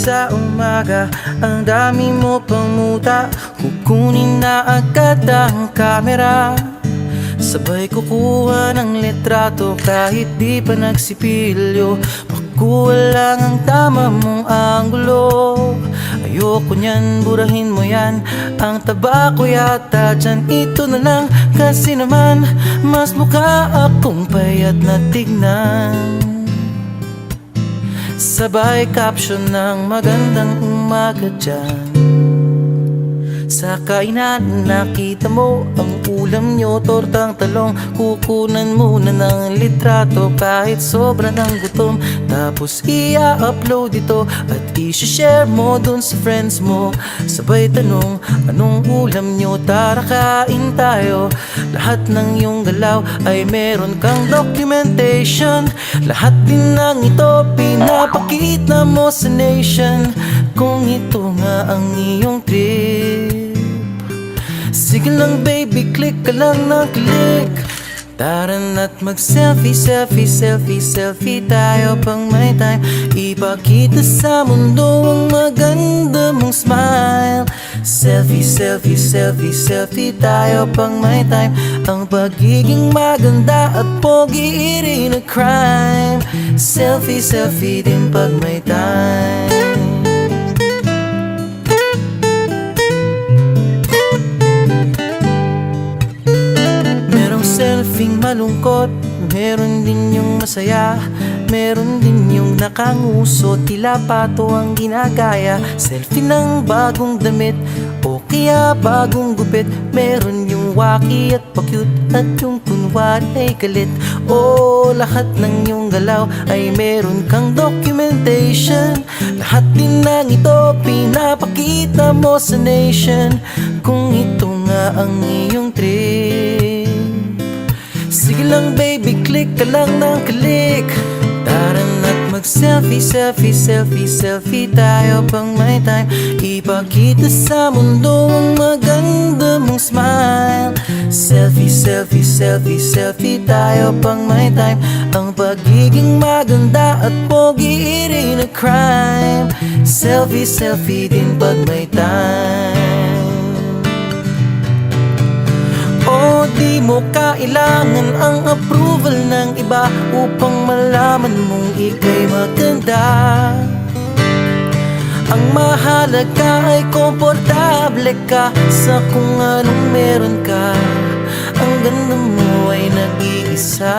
sa umaga, ang dami mo pang muta. Kukunin na agad ang kamera, sabay kukuha ng litrato kahit di pa nagsipilyo. Makuha lang ang tama mong anggulo. Ayoko niyan, burahin mo yan. Ang taba ko yata dyan, ito na lang. Kasi naman, mas mukha akong payat na tignan. Sabay caption ng magandang umaga dyan. Sa kainan nakita mo ang ulam nyo, tortang talong. Kukunan muna ng litrato kahit sobra ng gutom. Tapos i-upload ito at i-share mo dun sa friends mo. Sabay tanong, anong ulam nyo? Tara kain tayo. Lahat ng iyong galaw ay meron kang documentation. Lahat din ng ito pinapakita mo sa nation. Kung ito nga ang iyong trip, sige lang baby, click ka lang ng click. Tara na't mag-selfie, selfie, selfie, selfie tayo pang may time. Ipakita sa mundo ang maganda mong smile. Selfie, selfie, selfie, selfie tayo pang may time. Ang pagiging maganda at pogi rin na crime. Selfie, selfie din pag may time. Selfie malungkot, meron din yung masaya. Meron din yung nakanguso, tila pato ang ginagaya. Selfie ng bagong damit o kaya bagong gupit. Meron yung waki at pa-cute at yung kunwari ay galit. O lahat ng yung galaw ay meron kang documentation. Lahat din ng ito pinapakita mo sa nation. Kung ito nga ang iyong trip, sige lang baby, click ka lang ng click. Tara na't mag-selfie, selfie, selfie, selfie tayo pang may time. Ipakita sa mundo ang maganda mong smile. Selfie, selfie, selfie, selfie tayo pang may time. Ang pagiging maganda at pogi rin na crime. Selfie, selfie din pag may time. O di mo kailangan ang approval ng iba upang malaman mong ika'y maganda. Ang mahalaga ay komportable ka sa kung anong meron ka. Ang ganda mo ay nag-iisa.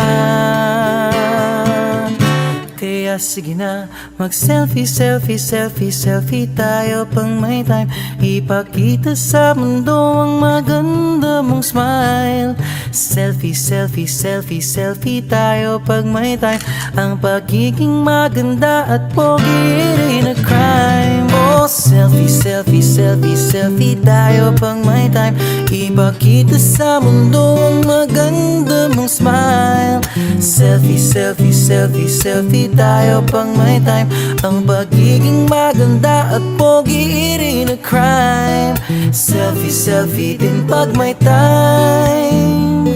Kaya sige na, mag-selfie, selfie, selfie, selfie tayo pang may time. Ipakita sa mundo ang maganda mong smile. Selfie, selfie, selfie, selfie tayo pag may time. Ang pagiging maganda at pogi rin na crime. Oh, selfie, selfie, selfie, selfie tayo pang may time. Ipakita sa mundo ang maganda mong smile. Selfie, selfie, selfie, selfie tayo pang may time. Ang pagiging maganda at pogi rin na crime. Selfie, selfie din pag may time.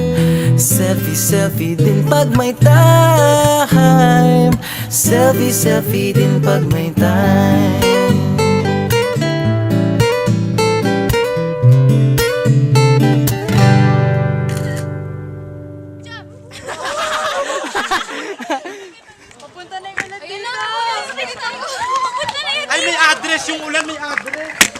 Selfie, selfie din pag may time. Selfie, selfie din pag may time. Ay, may address yung ulan, may address.